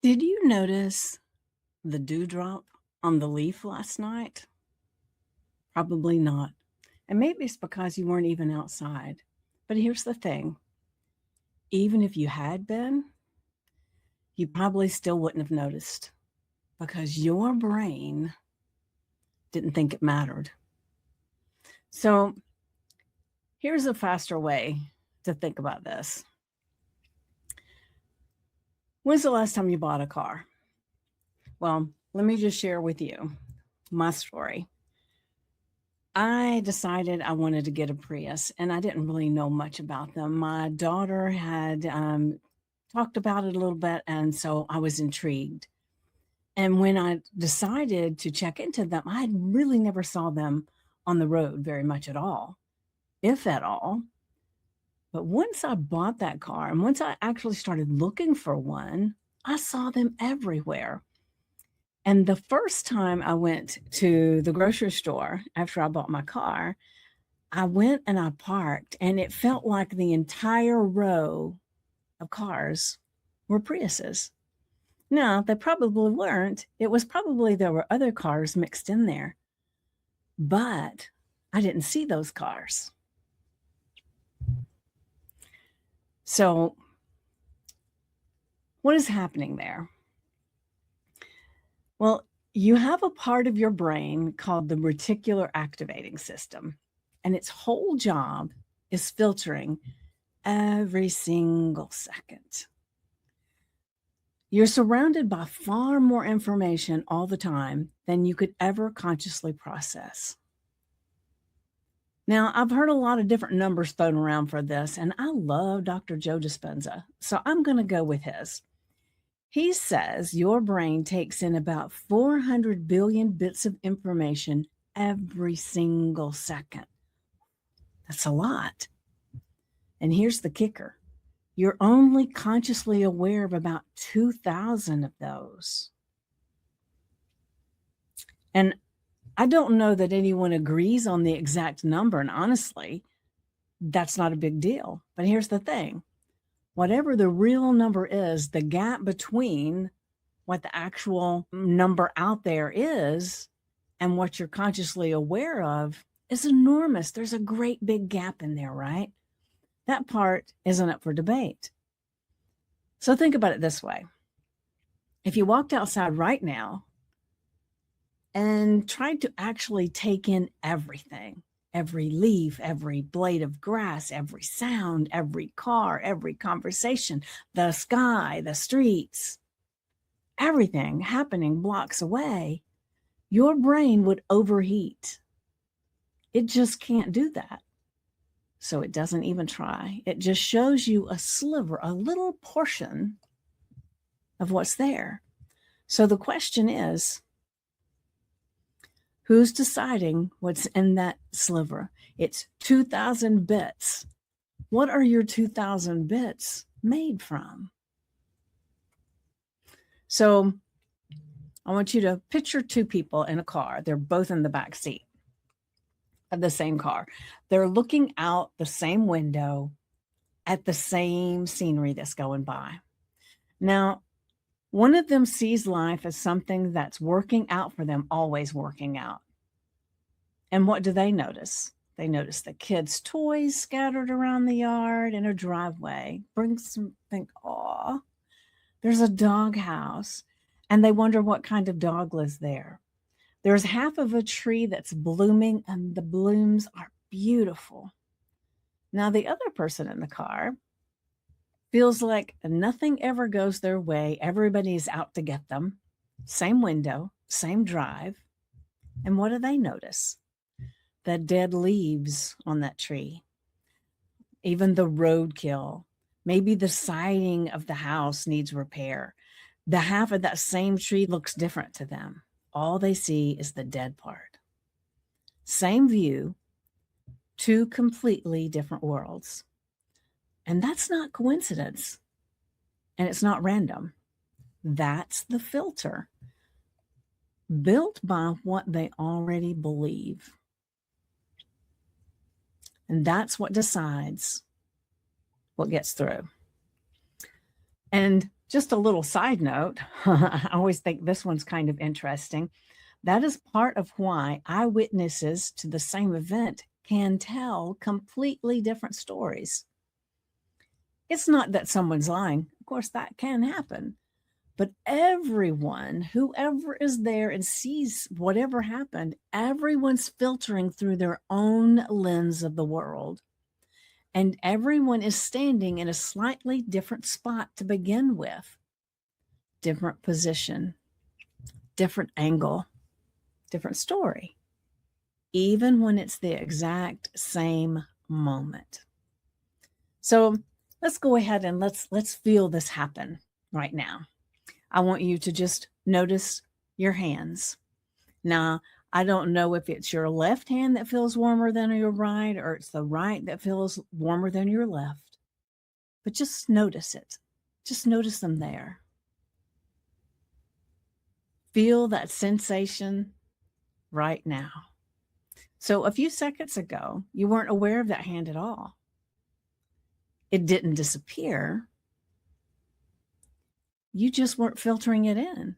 Did you notice the dewdrop on the leaf last night? Probably not. And maybe it's because you weren't even outside. But here's the thing, even if you had been, you probably still wouldn't have noticed because your brain didn't think it mattered. So here's a faster way to think about this. When's the last time you bought a car? Well, let me just share with you my story. I decided I wanted to get a Prius, and I didn't really know much about them. My daughter had talked about it a little bit, and so I was intrigued. And when I decided to check into them, I had really never saw them on the road very much at all, if at all. But once I bought that car and once I actually started looking for one, I saw them everywhere. And the first time I went to the grocery store after I bought my car, I went and I parked, and it felt like the entire row of cars were Priuses. Now, they probably weren't. It was probably there were other cars mixed in there, but I didn't see those cars. So, what is happening there? Well, you have a part of your brain called the reticular activating system, and its whole job is filtering every single second. You're surrounded by far more information all the time than you could ever consciously process. Now, I've heard a lot of different numbers thrown around for this, and I love Dr. Joe Dispenza, so I'm going to go with his. He says your brain takes in about 400 billion bits of information every single second. That's a lot. And here's the kicker. You're only consciously aware of about 2,000 of those. And I don't know that anyone agrees on the exact number. And honestly, that's not a big deal. But here's the thing. Whatever the real number is, the gap between what the actual number out there is and what you're consciously aware of is enormous. There's a great big gap in there, right? That part isn't up for debate. So think about it this way. If you walked outside right now and tried to actually take in everything, every leaf, every blade of grass, every sound, every car, every conversation, the sky, the streets, everything happening blocks away, your brain would overheat. It just can't do that. So it doesn't even try. It just shows you a sliver, a little portion of what's there. So the question is, who's deciding what's in that sliver? It's 2,000 bits. What are your 2,000 bits made from? So I want you to picture two people in a car. They're both in the back seat of the same car. They're looking out the same window at the same scenery that's going by. Now, one of them sees life as something that's working out for them, always working out. And what do they notice? They notice the kids' toys scattered around the yard in a driveway. Brings them think, aw, there's a dog house. And they wonder what kind of dog lives there. There's half of a tree that's blooming, and the blooms are beautiful. Now, the other person in the car feels like nothing ever goes their way. Everybody's out to get them. Same window, same drive. And what do they notice? The dead leaves on that tree, even the roadkill. Maybe the siding of the house needs repair. The half of that same tree looks different to them. All they see is the dead part. Same view, two completely different worlds. And that's not coincidence. And it's not random. That's the filter built by what they already believe. And that's what decides what gets through. And Just a little side note, I always think this one's kind of interesting. That is part of why eyewitnesses to the same event can tell completely different stories. It's not that someone's lying. Of course, that can happen. But everyone, whoever is there and sees whatever happened, everyone's filtering through their own lens of the world. And everyone is standing in a slightly different spot to begin with. Different position, different angle, different story, even when it's the exact same moment. So let's go ahead and let's feel this happen right now. I want you to just notice your hands. Now, I don't know if it's your left hand that feels warmer than your right, or it's the right that feels warmer than your left, but just notice it. Just notice them there. Feel that sensation right now. So a few seconds ago, you weren't aware of that hand at all. It didn't disappear. You just weren't filtering it in.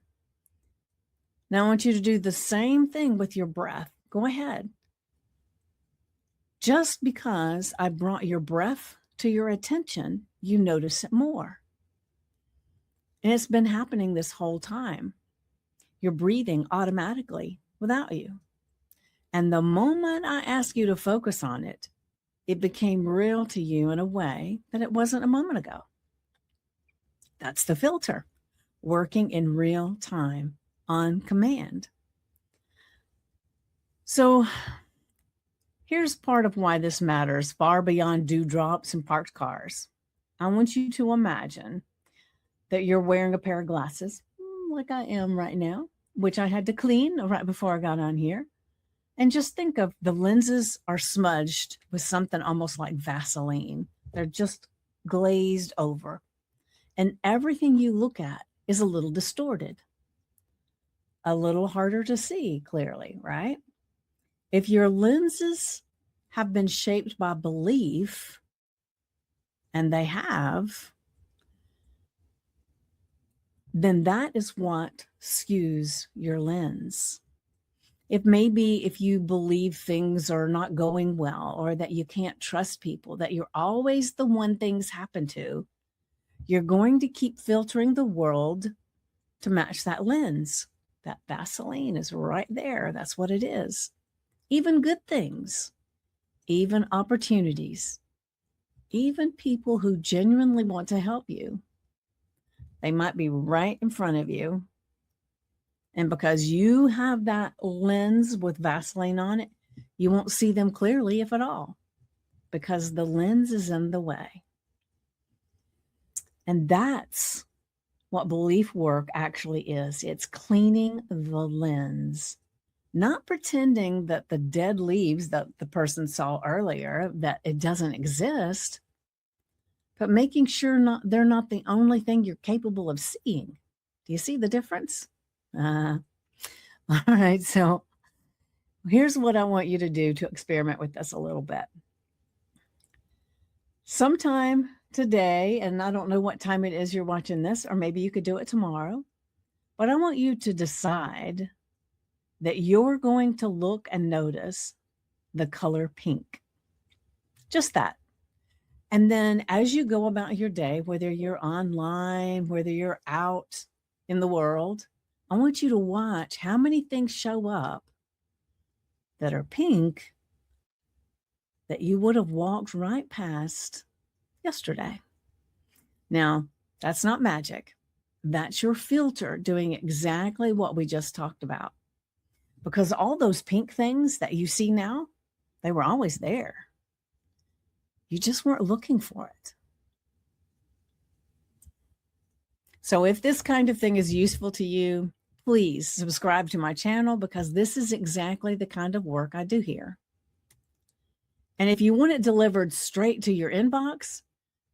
Now I want you to do the same thing with your breath. Go ahead. Just because I brought your breath to your attention, you notice it more. And it's been happening this whole time. You're breathing automatically without you. And the moment I asked you to focus on it, it became real to you in a way that it wasn't a moment ago. That's the filter, working in real time on command. So here's part of why this matters far beyond dewdrops and parked cars. I want you to imagine that you're wearing a pair of glasses, like I am right now, which I had to clean right before I got on here. And just think of the lenses are smudged with something almost like Vaseline. They're just glazed over. And everything you look at is a little distorted, a little harder to see clearly, right? If your lenses have been shaped by belief, and they have, then that is what skews your lens. If maybe if you believe things are not going well, or that you can't trust people, that you're always the one things happen to, you're going to keep filtering the world to match that lens. That Vaseline is right there. That's what it is. Even good things, even opportunities, even people who genuinely want to help you. They might be right in front of you. And because you have that lens with Vaseline on it, you won't see them clearly, if at all, because the lens is in the way. And that's what belief work actually is. It's cleaning the lens, not pretending that the dead leaves that the person saw earlier, that it doesn't exist, but making sure they're not the only thing you're capable of seeing. Do you see the difference? All right, so here's what I want you to do to experiment with this a little bit. Sometime today, and I don't know what time it is you're watching this, or maybe you could do it tomorrow, but I want you to decide that you're going to look and notice the color pink. Just that. And then as you go about your day, whether you're online, whether you're out in the world, I want you to watch how many things show up that are pink that you would have walked right past yesterday. Now, that's not magic. That's your filter doing exactly what we just talked about. Because all those pink things that you see now, they were always there. You just weren't looking for it. So if this kind of thing is useful to you, please subscribe to my channel, because this is exactly the kind of work I do here. And if you want it delivered straight to your inbox,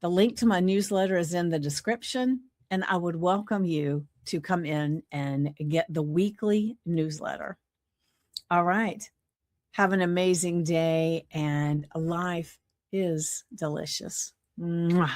the link to my newsletter is in the description, and I would welcome you to come in and get the weekly newsletter. All right. Have an amazing day, and life is delicious. Mwah.